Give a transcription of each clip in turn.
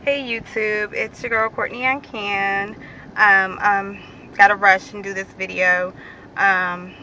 Hey YouTube, it's your girl Courtney and Ken. Gotta rush and do this video. I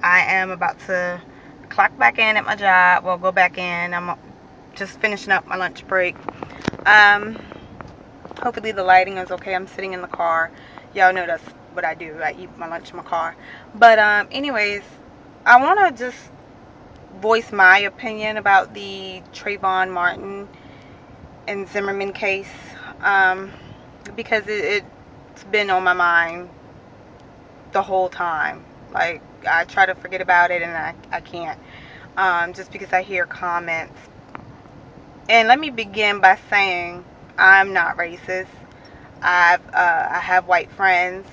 am about to clock back in at my job. Well, go back in. I'm just finishing up my lunch break. Hopefully the lighting is okay. I'm sitting in the car. Y'all know that's what I do. I eat my lunch in my car. But anyways, I want to just voice my opinion about the Trayvon Martin and Zimmerman case, because it's been on my mind the whole time. Like, I try to forget about it and I can't, just because I hear comments. And let me begin by saying I'm not racist. I have white friends.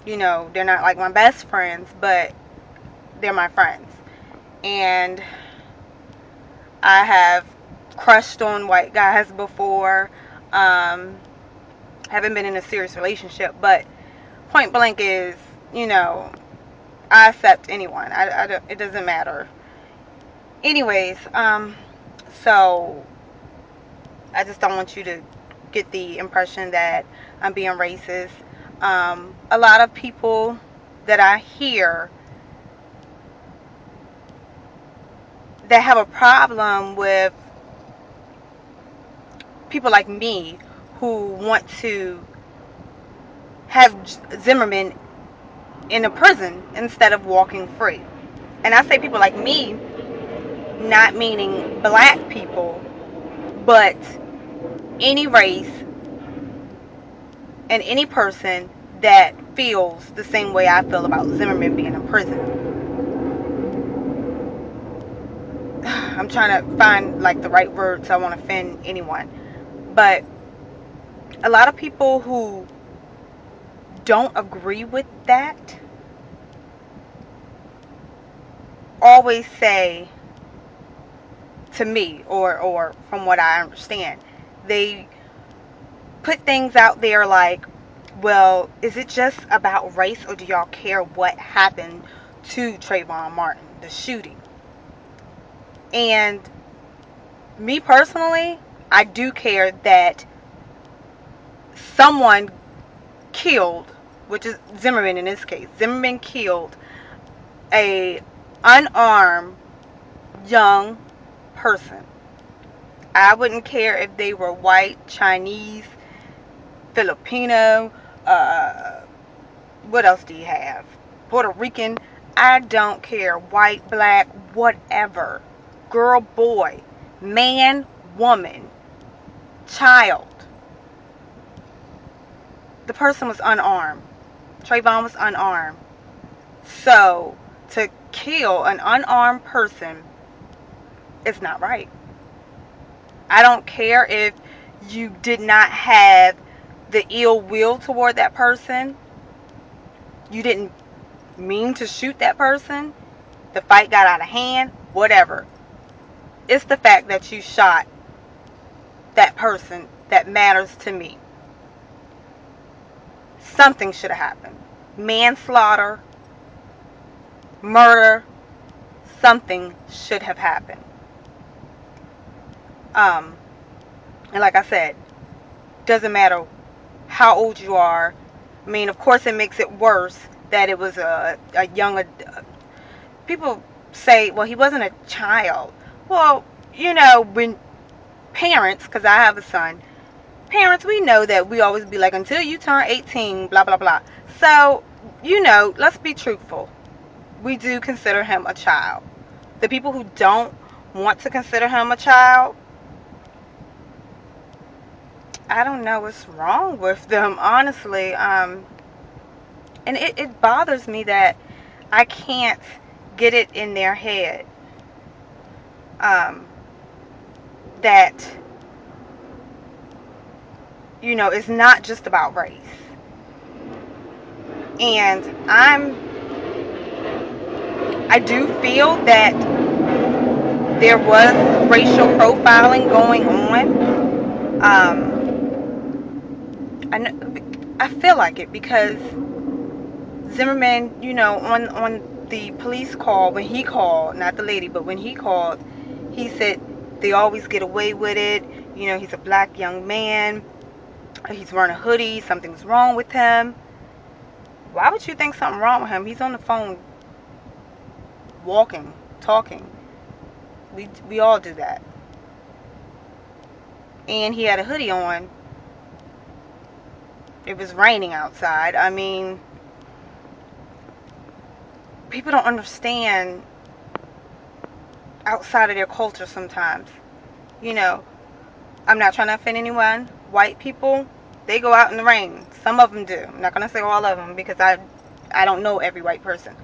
They're not like my best friends, but they're my friends. And I have crushed on white guys before. Haven't been in a serious relationship, but point blank is, I accept anyone. It doesn't matter. Anyways, so I just don't want you to get the impression that I'm being racist. A lot of people that I hear that have a problem with people like me who want to have Zimmerman in a prison instead of walking free. And I say people like me, not meaning black people, but any race and any person that feels the same way I feel about Zimmerman being in prison. I'm trying to find like the right words. I don't want to offend anyone, but a lot of people who don't agree with that always say to me, or from what I understand, they put things out there like, well, is it just about race, or do y'all care what happened to Trayvon Martin, the shooting? And me personally, I do care that someone killed, which is Zimmerman in this case. Zimmerman killed a unarmed young person. I wouldn't care if they were white, Chinese, Filipino, what else do you have? Puerto Rican. I don't care. White, black, whatever. Girl, boy, man, woman, child. The person was unarmed. Trayvon was unarmed. So, to kill an unarmed person is not right. I don't care if you did not have the ill will toward that person. You didn't mean to shoot that person. The fight got out of hand. Whatever. It's the fact that you shot that person that matters to me. Something should have happened. Manslaughter, murder, something should have happened. And like I said, doesn't matter how old you are. I mean, of course, it makes it worse that it was a young. People say, well, he wasn't a child. Well, when parents, because I have a son, parents, we know that we always be like, until you turn 18, blah, blah, blah. So, let's be truthful. We do consider him a child. The people who don't want to consider him a child, I don't know what's wrong with them, honestly. And it bothers me that I can't get it in their head that, it's not just about race. And I do feel that there was racial profiling going on. I feel like it because Zimmerman, on the police call, when he called, not the lady, but when he called, he said They always get away with it. You know, he's a black young man. He's wearing a hoodie. Something's wrong with him. Why would you think something wrong with him? He's on the phone walking, talking. We all do that. And he had a hoodie on. It was raining outside. I mean, people don't understand outside of their culture sometimes. You know, I'm not trying to offend anyone. White people, they go out in the rain. Some of them do. I'm not going to say all of them because I don't know every white person.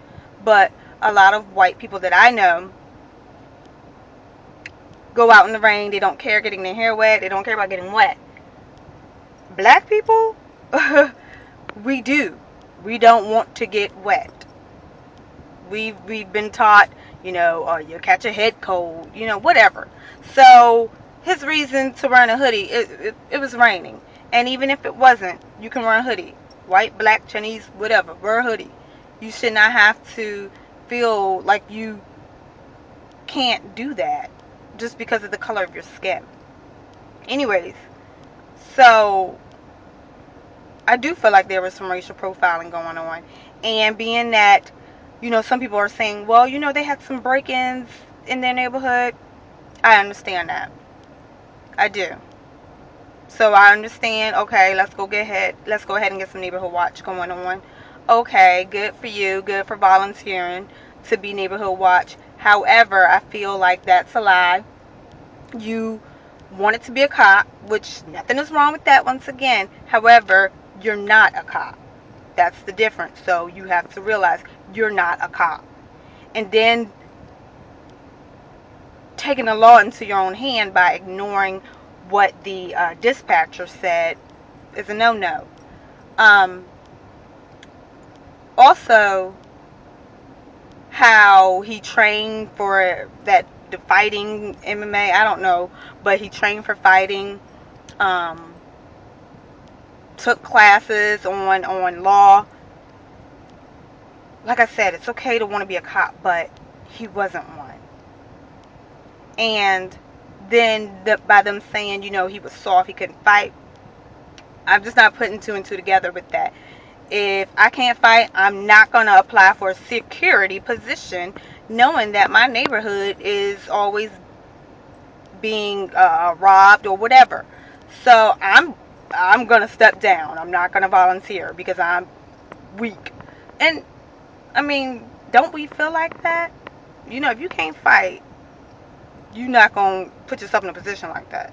But a lot of white people that I know go out in the rain. They don't care getting their hair wet. They don't care about getting wet. Black people, we do. We don't want to get wet. We've been taught, you know, you'll catch a head cold, you know, whatever. So his reason to wear a hoodie, it was raining. And even if it wasn't, you can wear a hoodie. White, black, Chinese, whatever, wear a hoodie. You should not have to feel like you can't do that just because of the color of your skin. Anyways, so I do feel like there was some racial profiling going on. And being that, you know, some people are saying, well, you know, they had some break-ins in their neighborhood. I understand that. I do. So I understand, okay, let's go ahead and get some neighborhood watch going on. Okay, good for you, good for volunteering to be neighborhood watch. However, I feel like that's a lie. You wanted to be a cop, which nothing is wrong with that once again. However, you're not a cop. That's the difference. So you have to realize you're not a cop. And then taking the law into your own hand by ignoring what the dispatcher said is a no-no. Also, how he trained for the fighting MMA, I don't know, but he trained for fighting, took classes on law. Like I said, it's okay to want to be a cop, but he wasn't one. And then by them saying, you know, he was soft, he couldn't fight, I'm just not putting two and two together with that. If I can't fight, I'm not going to apply for a security position knowing that my neighborhood is always being robbed or whatever. So I'm going to step down. I'm not going to volunteer because I'm weak. And I mean, don't we feel like that? You know, if you can't fight, you're not going to put yourself in a position like that.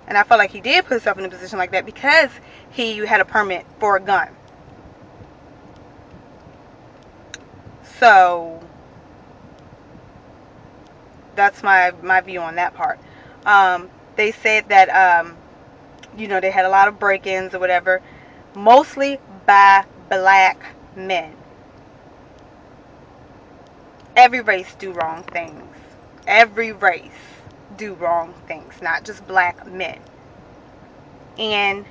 And I felt like he did put himself in a position like that because he had a permit for a gun. So that's my view on that part. They said that, you know, they had a lot of break-ins or whatever, mostly by black men. Every race do wrong things. Every race do wrong things, not just black men. And,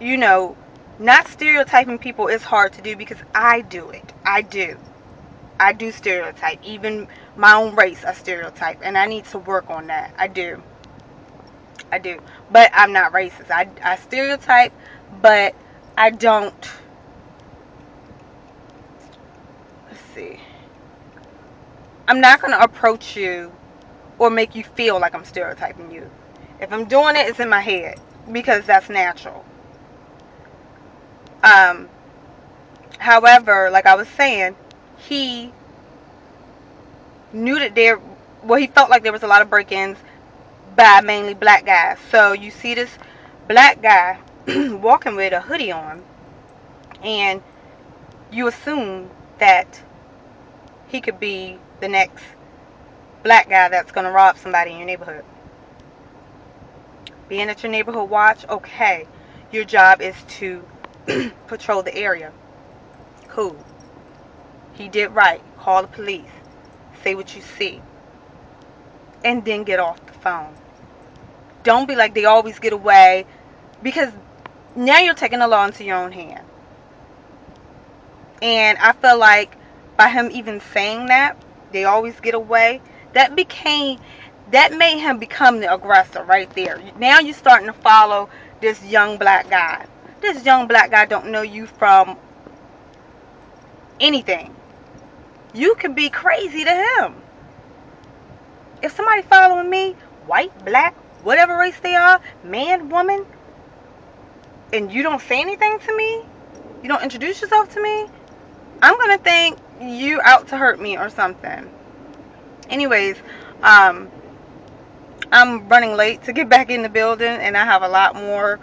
you know, not stereotyping people is hard to do because I do it. I do stereotype. Even my own race, I stereotype. And I need to work on that. I do. But I'm not racist. I stereotype, but I don't. Let's see. I'm not going to approach you or make you feel like I'm stereotyping you. If I'm doing it, it's in my head because that's natural. However, like I was saying, he knew that he felt like there was a lot of break-ins by mainly black guys. So you see this black guy walking with a hoodie on, and you assume that he could be the next black guy that's going to rob somebody in your neighborhood. Being at your neighborhood watch, okay, your job is to patrol the area. Cool. He did right. Call the police. Say what you see. And then get off the phone. Don't be like they always get away, because now you're taking the law into your own hand. And I feel like by him even saying that, they always get away, That made him become the aggressor right there. Now you're starting to follow this young black guy. This young black guy don't know you from anything. You can be crazy to him. If somebody following me, white, black, whatever race they are, man, woman, and you don't say anything to me, you don't introduce yourself to me, I'm going to think you out to hurt me or something. Anyways, I'm running late to get back in the building, and I have a lot more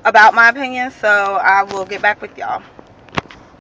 about my opinion, so I will get back with y'all.